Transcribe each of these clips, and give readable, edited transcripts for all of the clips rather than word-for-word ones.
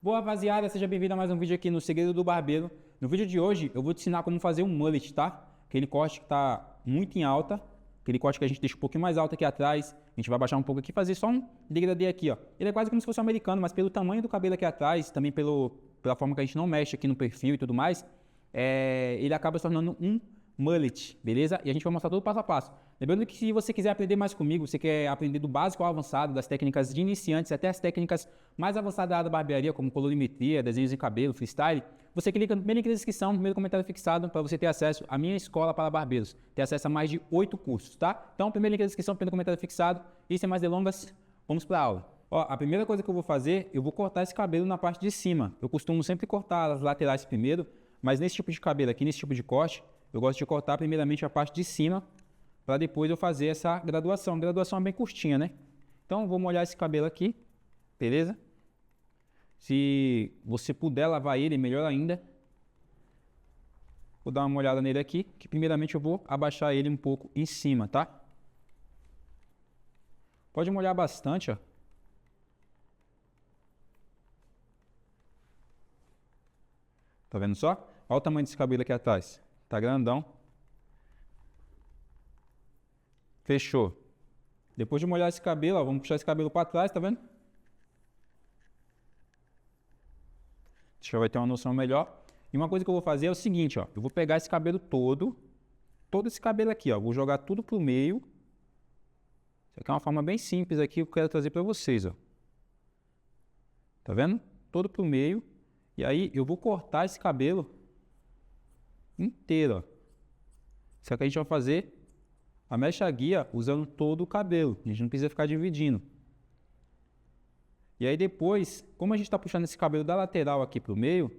Pô, rapaziada, seja bem-vindo a mais um vídeo aqui no Segredo do Barbeiro. No vídeo de hoje eu vou te ensinar como fazer um mullet, tá? Aquele corte que tá muito em alta, aquele corte que a gente deixa um pouquinho mais alto aqui atrás. A gente vai baixar um pouco aqui e fazer só um degradê aqui, ó. Ele é quase como se fosse um americano, mas pelo tamanho do cabelo aqui atrás, também pela forma que a gente não mexe aqui no perfil e tudo mais, ele acaba se tornando um mullet, beleza? E a gente vai mostrar todo o passo a passo. Lembrando que se você quiser aprender mais comigo, você quer aprender do básico ao avançado, das técnicas de iniciantes até as técnicas mais avançadas da barbearia, como colorimetria, desenhos em cabelo, freestyle, você clica no primeiro link da descrição, no primeiro comentário fixado, para você ter acesso à minha escola para barbeiros. Ter acesso a mais de 8 cursos, tá? Então, primeiro link da descrição, primeiro comentário fixado. E sem mais delongas, vamos para a aula. Ó, a primeira coisa que eu vou fazer, eu vou cortar esse cabelo na parte de cima. Eu costumo sempre cortar as laterais primeiro, mas nesse tipo de cabelo aqui, nesse tipo de corte, eu gosto de cortar primeiramente a parte de cima, para depois eu fazer essa graduação. A graduação é bem curtinha, né? Então, vou molhar esse cabelo aqui, beleza? Se você puder lavar ele, melhor ainda. Vou dar uma molhada nele aqui, que primeiramente eu vou abaixar ele um pouco em cima, tá? Pode molhar bastante, ó. Tá vendo só? Olha o tamanho desse cabelo aqui atrás. Tá grandão. Fechou. Depois de molhar esse cabelo, ó, vamos puxar esse cabelo para trás, tá vendo? Você vai ter uma noção melhor. E uma coisa que eu vou fazer é o seguinte, ó. Eu vou pegar esse cabelo todo esse cabelo aqui, ó. Vou jogar tudo pro meio. Isso aqui é uma forma bem simples aqui que eu quero trazer para vocês, ó. Tá vendo? Todo pro meio. E aí eu vou cortar esse cabelo inteiro, ó. Isso aqui a gente vai fazer a mecha guia usando todo o cabelo. A gente não precisa ficar dividindo. E aí depois, como a gente está puxando esse cabelo da lateral aqui para o meio,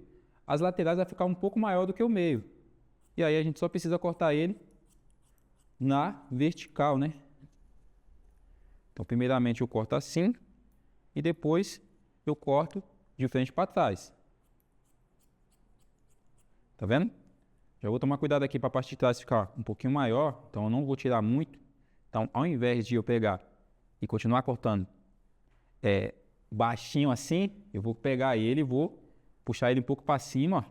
as laterais vai ficar um pouco maior do que o meio. E aí a gente só precisa cortar ele na vertical, né? Então primeiramente eu corto assim e depois eu corto de frente para trás. Tá vendo? Já vou tomar cuidado aqui para a parte de trás ficar um pouquinho maior, então eu não vou tirar muito. Então ao invés de eu pegar e continuar cortando baixinho assim, eu vou pegar ele e vou puxar ele um pouco para cima, ó.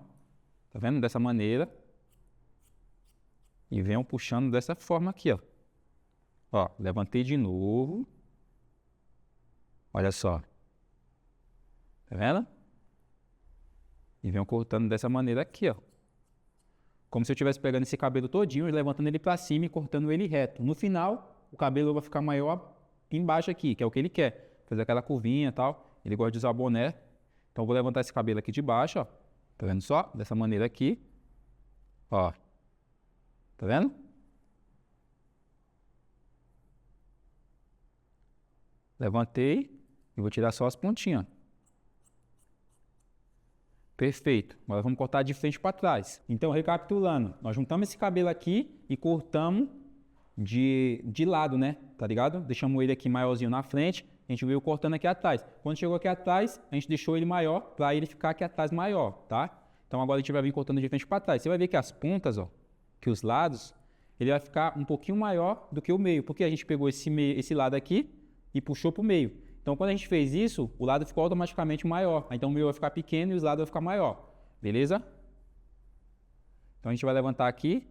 Tá vendo? Dessa maneira. E venho puxando dessa forma aqui, ó. Ó, levantei de novo. Olha só. Tá vendo? E venho cortando dessa maneira aqui, ó. Como se eu estivesse pegando esse cabelo todinho e levantando ele para cima e cortando ele reto. No final, o cabelo vai ficar maior embaixo aqui, que é o que ele quer. Fazer aquela curvinha e tal. Ele gosta de usar boné. Então, eu vou levantar esse cabelo aqui de baixo, ó. Tá vendo só? Dessa maneira aqui. Ó. Tá vendo? Levantei e vou tirar só as pontinhas. Perfeito. Agora vamos cortar de frente para trás. Então, recapitulando. Nós juntamos esse cabelo aqui e cortamos de lado, né? Tá ligado? Deixamos ele aqui maiorzinho na frente. A gente veio cortando aqui atrás. Quando chegou aqui atrás, a gente deixou ele maior para ele ficar aqui atrás maior, tá? Então agora a gente vai vir cortando de frente para trás. Você vai ver que as pontas, ó, que os lados, ele vai ficar um pouquinho maior do que o meio, porque a gente pegou esse lado aqui e puxou para o meio. Então quando a gente fez isso, o lado ficou automaticamente maior. Então o meio vai ficar pequeno e os lados vão ficar maior. Beleza? Então a gente vai levantar aqui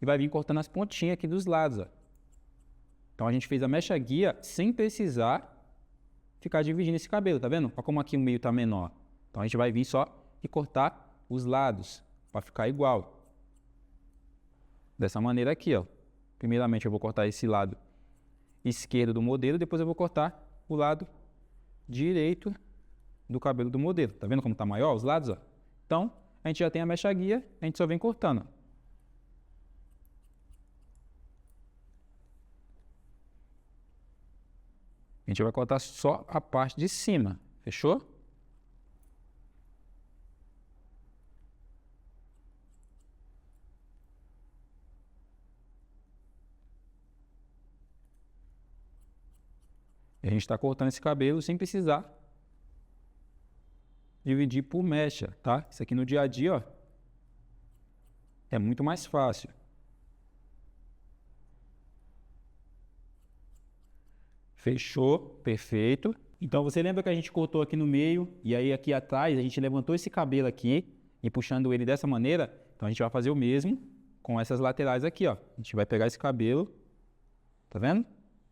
e vai vir cortando as pontinhas aqui dos lados, ó. Então a gente fez a mecha guia sem precisar ficar dividindo esse cabelo, tá vendo? Olha como aqui o meio tá menor. Então a gente vai vir só e cortar os lados para ficar igual. Dessa maneira aqui, ó. Primeiramente eu vou cortar esse lado esquerdo do modelo, depois eu vou cortar o lado direito do cabelo do modelo. Tá vendo como tá maior os lados, ó? Então a gente já tem a mecha guia, a gente só vem cortando. A gente vai cortar só a parte de cima, fechou? E a gente está cortando esse cabelo sem precisar dividir por mecha, tá? Isso aqui no dia a dia, ó, é muito mais fácil. Fechou, perfeito. Então, você lembra que a gente cortou aqui no meio, e aí aqui atrás a gente levantou esse cabelo aqui, e puxando ele dessa maneira, então a gente vai fazer o mesmo com essas laterais aqui, ó. A gente vai pegar esse cabelo, tá vendo?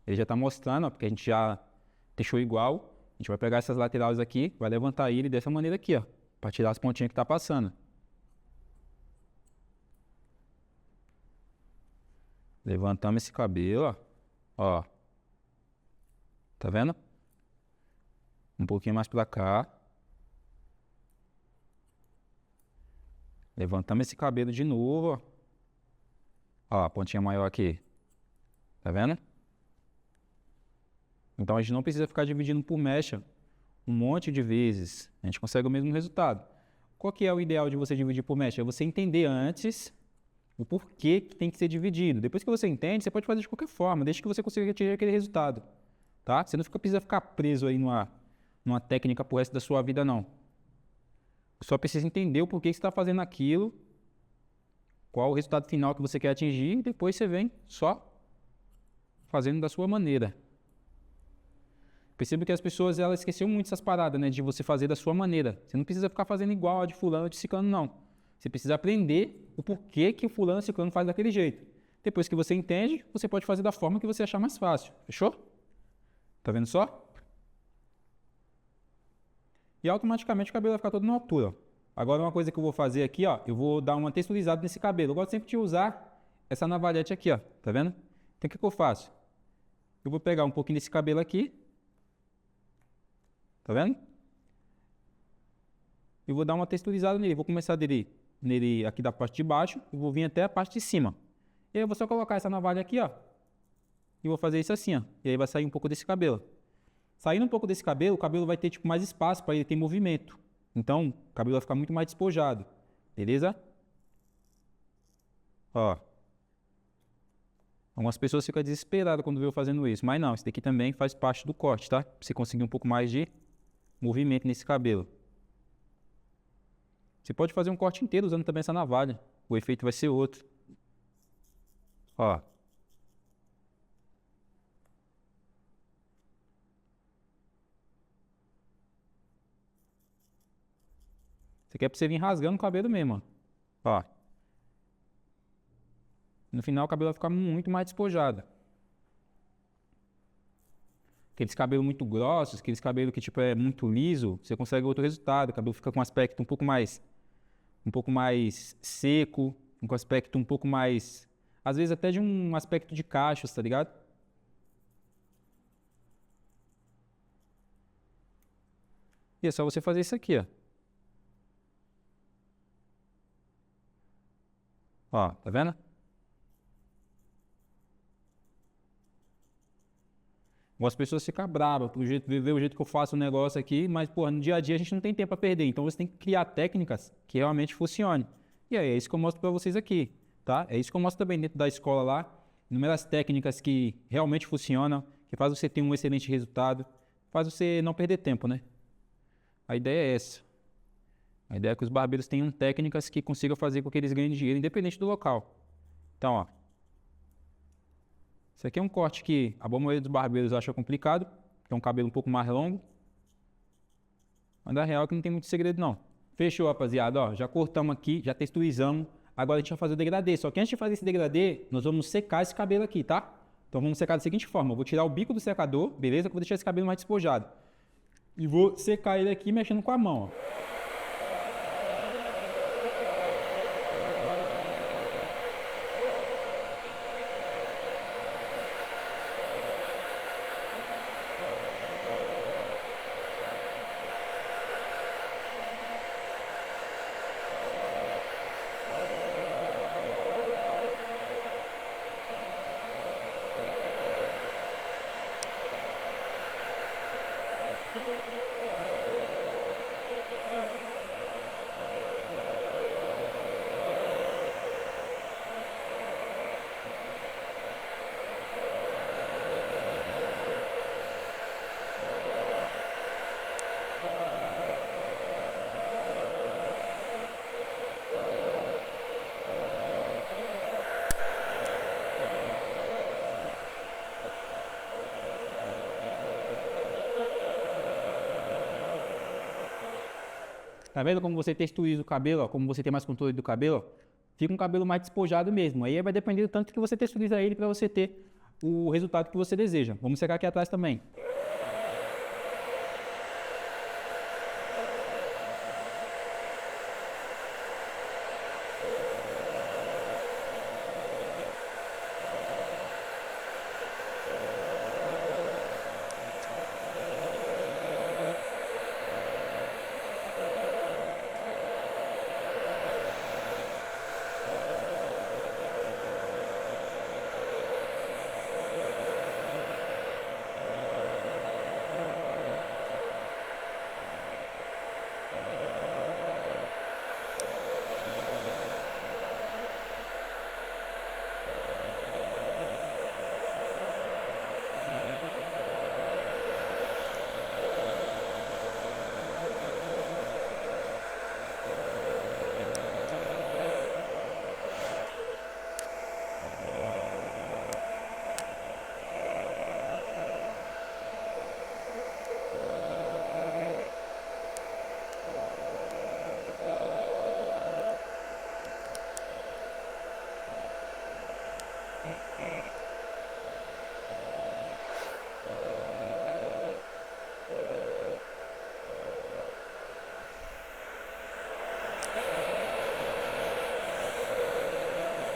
Ele já tá mostrando, ó, porque a gente já deixou igual. A gente vai pegar essas laterais aqui, vai levantar ele dessa maneira aqui, ó, para tirar as pontinhas que tá passando. Levantamos esse cabelo, ó. Ó. Tá vendo? Um pouquinho mais pra cá. Levantamos esse cabelo de novo, ó. Ó, a pontinha maior aqui. Tá vendo? Então a gente não precisa ficar dividindo por mecha um monte de vezes. A gente consegue o mesmo resultado. Qual que é o ideal de você dividir por mecha? É você entender antes o porquê que tem que ser dividido. Depois que você entende, você pode fazer de qualquer forma, desde que você consiga atingir aquele resultado. Tá? Você não precisa ficar preso aí numa técnica pro resto da sua vida, não. Você só precisa entender o porquê que você está fazendo aquilo, qual o resultado final que você quer atingir, e depois você vem só fazendo da sua maneira. Percebo que as pessoas elas esqueceram muito essas paradas, né, de você fazer da sua maneira. Você não precisa ficar fazendo igual a de fulano ou de ciclano, não. Você precisa aprender o porquê que o fulano e ciclano faz daquele jeito. Depois que você entende, você pode fazer da forma que você achar mais fácil. Fechou? Tá vendo só? E automaticamente o cabelo vai ficar todo na altura, ó. Agora uma coisa que eu vou fazer aqui, ó, eu vou dar uma texturizada nesse cabelo. Eu gosto sempre de usar essa navalhete aqui, ó, tá vendo? Então o que eu faço? Eu vou pegar um pouquinho desse cabelo aqui, tá vendo? Eu vou dar uma texturizada nele, vou começar nele aqui da parte de baixo, e vou vir até a parte de cima. E aí eu vou só colocar essa navalha aqui, ó, e vou fazer isso assim, ó, e aí vai sair um pouco desse cabelo. Saindo um pouco desse cabelo, o cabelo vai ter tipo mais espaço para ele ter movimento. Então, o cabelo vai ficar muito mais despojado. Beleza? Ó. Algumas pessoas ficam desesperadas quando vê eu fazendo isso. Mas não, isso daqui também faz parte do corte, tá? Pra você conseguir um pouco mais de movimento nesse cabelo. Você pode fazer um corte inteiro usando também essa navalha. O efeito vai ser outro. Ó. Você quer pra você vir rasgando o cabelo mesmo, ó. Ó. No final o cabelo vai ficar muito mais despojado. Aqueles cabelos muito grossos, aqueles cabelos que tipo é muito liso, você consegue outro resultado. O cabelo fica com um aspecto um pouco mais seco, com um aspecto um pouco mais, às vezes até de um aspecto de cachos, tá ligado? E é só você fazer isso aqui, ó. Ó, tá vendo? Algumas pessoas ficam bravas por ver o jeito que eu faço o negócio aqui, mas, porra, no dia a dia a gente não tem tempo para perder. Então você tem que criar técnicas que realmente funcionem. E aí, é isso que eu mostro para vocês aqui, tá? É isso que eu mostro também dentro da escola lá. Inúmeras técnicas que realmente funcionam, que faz você ter um excelente resultado, faz você não perder tempo, né? A ideia é essa. A ideia é que os barbeiros tenham técnicas que consigam fazer com que eles ganhem dinheiro, independente do local. Então, ó. Isso aqui é um corte que a boa maioria dos barbeiros acha complicado, que é um cabelo um pouco mais longo. Mas na real que não tem muito segredo não. Fechou, rapaziada, ó, já cortamos aqui, já texturizamos. Agora a gente vai fazer o degradê. Só que antes de fazer esse degradê, nós vamos secar esse cabelo aqui, tá? Então vamos secar da seguinte forma. Eu vou tirar o bico do secador, beleza? Que eu vou deixar esse cabelo mais despojado. E vou secar ele aqui mexendo com a mão, ó. Tá vendo como você texturiza o cabelo, ó? Como você tem mais controle do cabelo, ó? Fica um cabelo mais despojado mesmo. Aí vai depender do tanto que você texturiza ele para você ter o resultado que você deseja. Vamos secar aqui atrás também.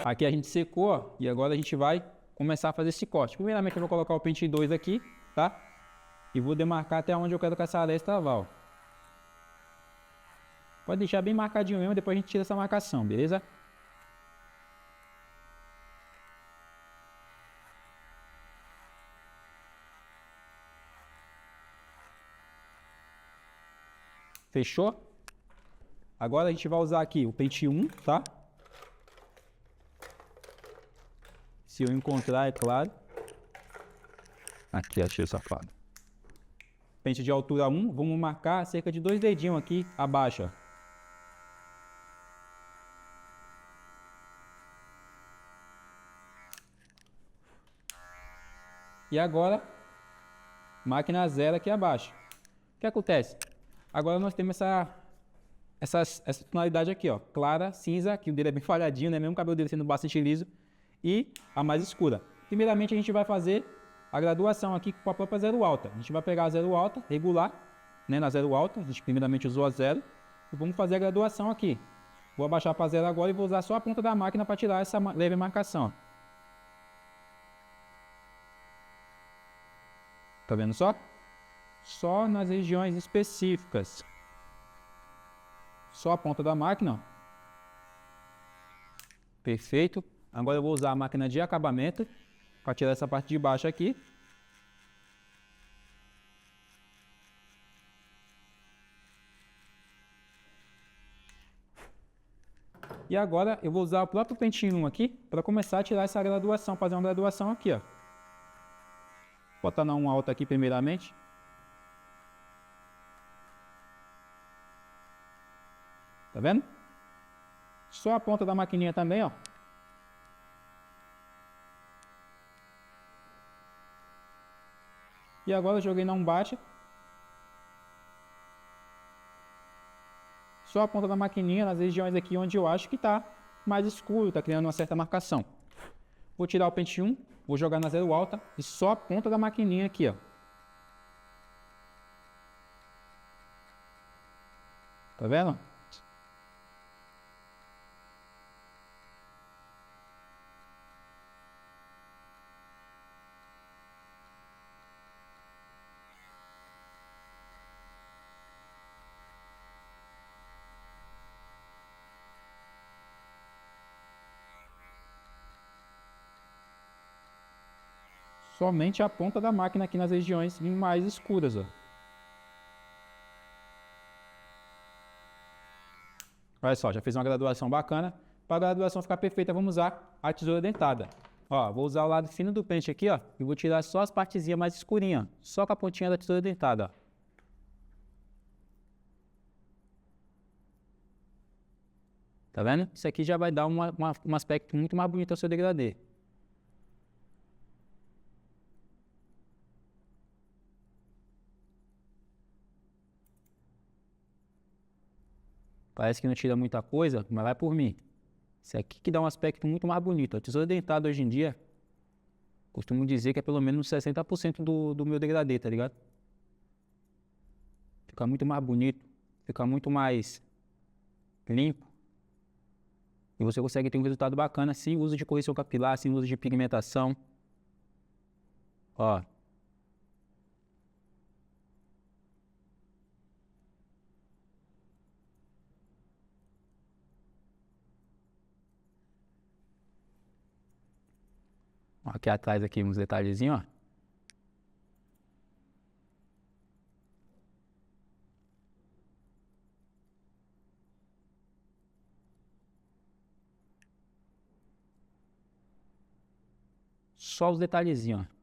Aqui a gente secou, ó, e agora a gente vai começar a fazer esse corte. Primeiramente eu vou colocar o pente 2 aqui, tá? E vou demarcar até onde eu quero que essa aresta vá, ó. Pode deixar bem marcadinho mesmo, depois a gente tira essa marcação, beleza? Fechou? Agora a gente vai usar aqui o pente 1, tá? Se eu encontrar, é claro. Aqui, achei o safado. Pente de altura 1, vamos marcar cerca de 2 dedinhos aqui abaixo, ó. E agora, máquina 0 aqui abaixo. O que acontece? Agora nós temos essa tonalidade aqui, ó, clara, cinza, que o dele é bem falhadinho, né? Mesmo o cabelo dele sendo bastante liso. E a mais escura. Primeiramente a gente vai fazer a graduação aqui com a própria zero alta. A gente vai pegar a zero alta, regular, né, na zero alta. A gente primeiramente usou a zero. E vamos fazer a graduação aqui. Vou abaixar para zero agora e vou usar só a ponta da máquina para tirar essa leve marcação. Tá vendo só? Só nas regiões específicas. Só a ponta da máquina, ó. Perfeito. Agora eu vou usar a máquina de acabamento para tirar essa parte de baixo aqui. E agora eu vou usar o próprio pentinho 1 aqui para começar a tirar essa graduação, fazer uma graduação aqui, ó. Vou botar na 1 alta aqui primeiramente. Tá vendo? Só a ponta da maquininha também, ó. E agora eu joguei na 1 baixa. Só a ponta da maquininha nas regiões aqui onde eu acho que está mais escuro, está criando uma certa marcação. Vou tirar o pente 1, vou jogar na zero alta e só a ponta da maquininha aqui, ó. Tá vendo? Somente a ponta da máquina aqui nas regiões mais escuras, ó. Olha só, já fez uma graduação bacana. Para a graduação ficar perfeita, vamos usar a tesoura dentada. Ó, vou usar o lado fino do pente aqui, ó, e vou tirar só as partezinhas mais escurinhas, só com a pontinha da tesoura dentada, ó. Tá vendo? Isso aqui já vai dar um aspecto muito mais bonito ao seu degradê. Parece que não tira muita coisa, mas vai por mim. Esse aqui que dá um aspecto muito mais bonito. A tesoura dentada hoje em dia, costumo dizer que é pelo menos 60% do meu degradê, tá ligado? Fica muito mais bonito, fica muito mais limpo. E você consegue ter um resultado bacana sem uso de correção capilar, sem uso de pigmentação. Ó. Aqui atrás aqui uns detalhezinhos, ó. Só os detalhezinhos, ó.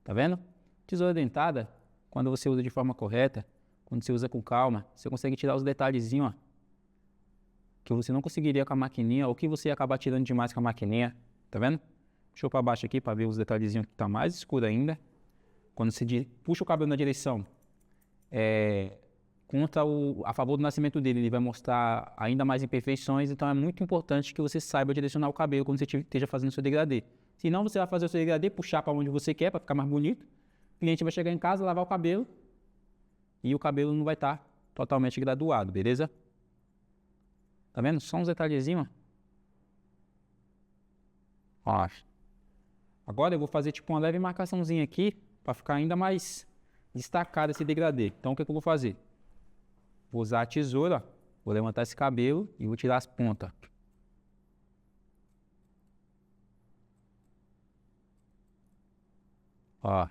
Tá vendo? Tesoura dentada, quando você usa de forma correta, quando você usa com calma, você consegue tirar os detalhezinhos, ó, que você não conseguiria com a maquininha, ou que você ia acabar tirando demais com a maquininha. Tá vendo? Puxa para baixo aqui para ver os detalhezinhos que tá mais escuro ainda. Quando você puxa o cabelo na direção a favor do nascimento dele, ele vai mostrar ainda mais imperfeições, então é muito importante que você saiba direcionar o cabelo quando você esteja fazendo o seu degradê. Senão você vai fazer o seu degradê, puxar para onde você quer, para ficar mais bonito. O cliente vai chegar em casa, lavar o cabelo e o cabelo não vai estar totalmente graduado, beleza? Tá vendo? Só uns detalhezinhos, ó. Agora eu vou fazer tipo uma leve marcaçãozinha aqui para ficar ainda mais destacado esse degradê. Então o que eu vou fazer? Vou usar a tesoura, vou levantar esse cabelo e vou tirar as pontas. Ó.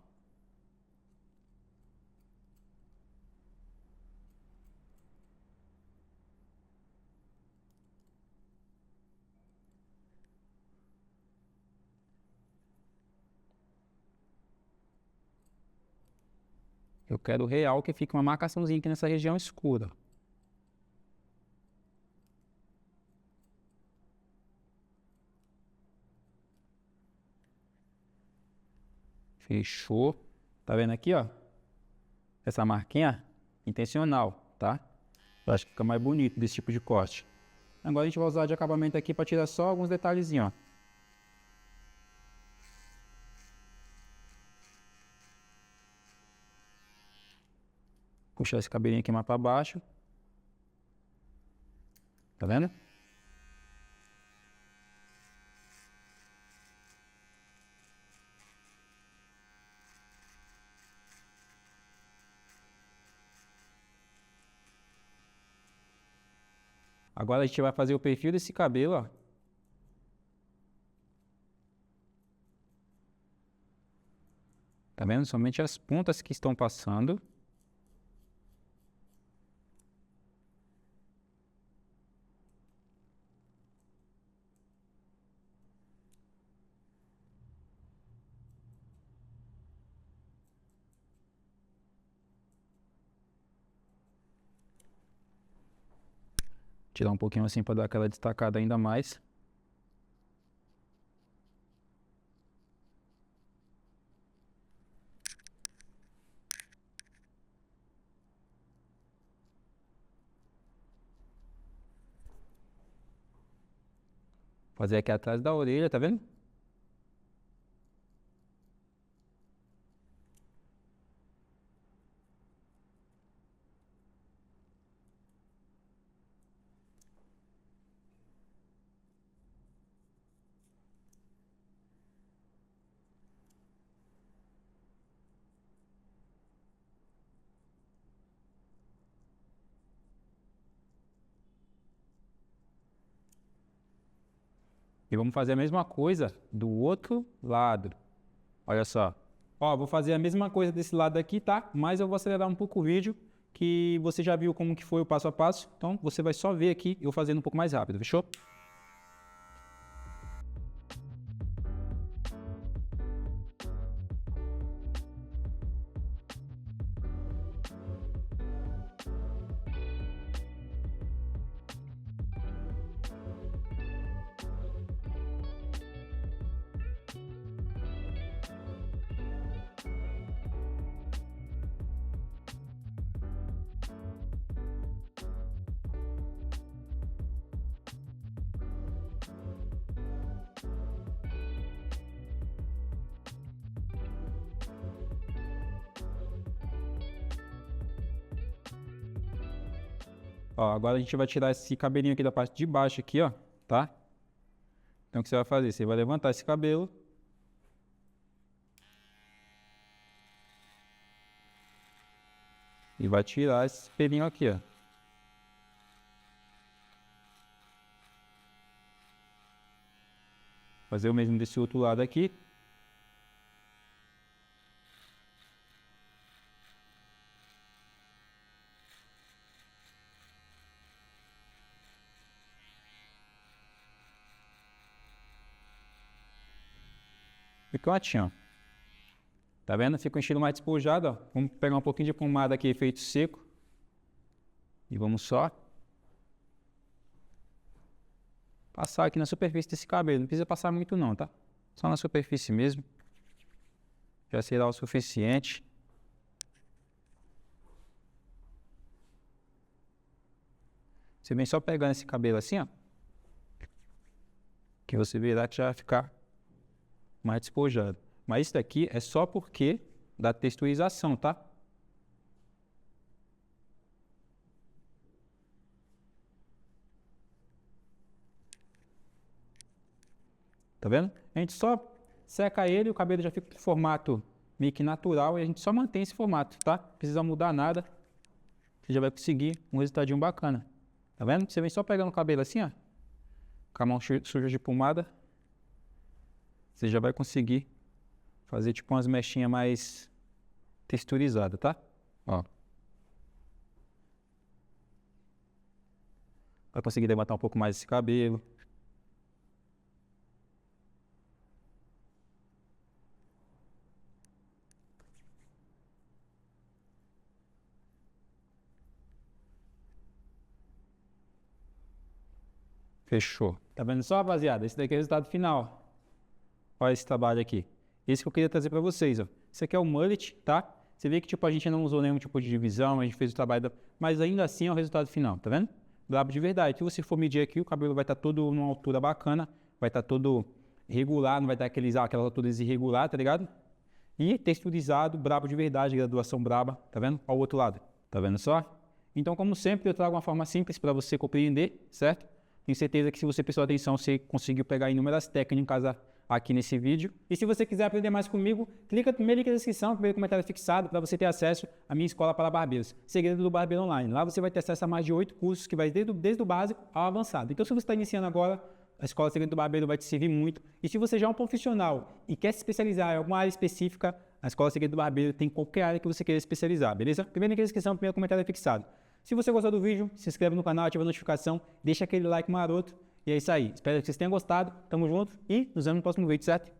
Eu quero real que fique uma marcaçãozinha aqui nessa região escura. Fechou. Tá vendo aqui, ó? Essa marquinha intencional, tá? Eu acho que fica mais bonito desse tipo de corte. Agora a gente vai usar de acabamento aqui para tirar só alguns detalhezinhos, ó. Puxar esse cabelinho aqui mais para baixo. Tá vendo? Agora a gente vai fazer o perfil desse cabelo, ó. Tá vendo? Somente as pontas que estão passando. Tirar um pouquinho assim para dar aquela destacada ainda mais. Fazer aqui atrás da orelha, tá vendo? E vamos fazer a mesma coisa do outro lado. Olha só. Ó, vou fazer a mesma coisa desse lado aqui, tá? Mas eu vou acelerar um pouco o vídeo, que você já viu como que foi o passo a passo. Então, você vai só ver aqui eu fazendo um pouco mais rápido, fechou? Ó, agora a gente vai tirar esse cabelinho aqui da parte de baixo aqui, ó, tá? Então o que você vai fazer? Você vai levantar esse cabelo. E vai tirar esse pelinho aqui, ó. Fazer o mesmo desse outro lado aqui. Ficou assim, ó. Tá vendo? Fica um estilo mais despojado, ó. Vamos pegar um pouquinho de pomada aqui, efeito seco. E vamos só passar aqui na superfície desse cabelo. Não precisa passar muito não, tá? Só na superfície mesmo. Já será o suficiente. Você vem só pegando esse cabelo assim, ó. Que você verá que já vai ficar mais despojado. Mas isso daqui é só porque da texturização, tá? Tá vendo? A gente só seca ele, o cabelo já fica com formato meio que natural e a gente só mantém esse formato, tá? Não precisa mudar nada. Você já vai conseguir um resultadinho bacana. Tá vendo? Você vem só pegando o cabelo assim, ó. Com a mão suja de pomada. Você já vai conseguir fazer tipo umas mechinhas mais texturizadas, tá? Ó. Vai conseguir levantar um pouco mais esse cabelo. Fechou. Tá vendo só, rapaziada? Esse daqui é o resultado final. Olha esse trabalho aqui. Esse que eu queria trazer pra vocês, ó. Esse aqui é o mullet, tá? Você vê que tipo, a gente não usou nenhum tipo de divisão, a gente fez o trabalho, mas ainda assim é o resultado final, tá vendo? Brabo de verdade. Se você for medir aqui, o cabelo vai estar todo numa altura bacana, vai estar todo regular, não vai estar aquelas alturas irregulares, tá ligado? E texturizado, brabo de verdade, graduação braba, tá vendo? Ao outro lado, tá vendo só? Então, como sempre, eu trago uma forma simples para você compreender, certo? Tenho certeza que se você prestou atenção, você conseguiu pegar inúmeras técnicas aqui nesse vídeo. E se você quiser aprender mais comigo, clica no primeiro link da descrição, primeiro comentário fixado, para você ter acesso à minha escola para barbeiros, Segredo do Barbeiro Online. Lá você vai ter acesso a mais de 8 cursos que vai desde o básico ao avançado. Então, se você está iniciando agora, a Escola Segredo do Barbeiro vai te servir muito. E se você já é um profissional e quer se especializar em alguma área específica, a Escola Segredo do Barbeiro tem qualquer área que você queira especializar, beleza? Primeiro link da descrição, primeiro comentário fixado. Se você gostou do vídeo, se inscreve no canal, ativa a notificação, deixa aquele like maroto. E é isso aí. Espero que vocês tenham gostado. Tamo junto e nos vemos no próximo vídeo, certo?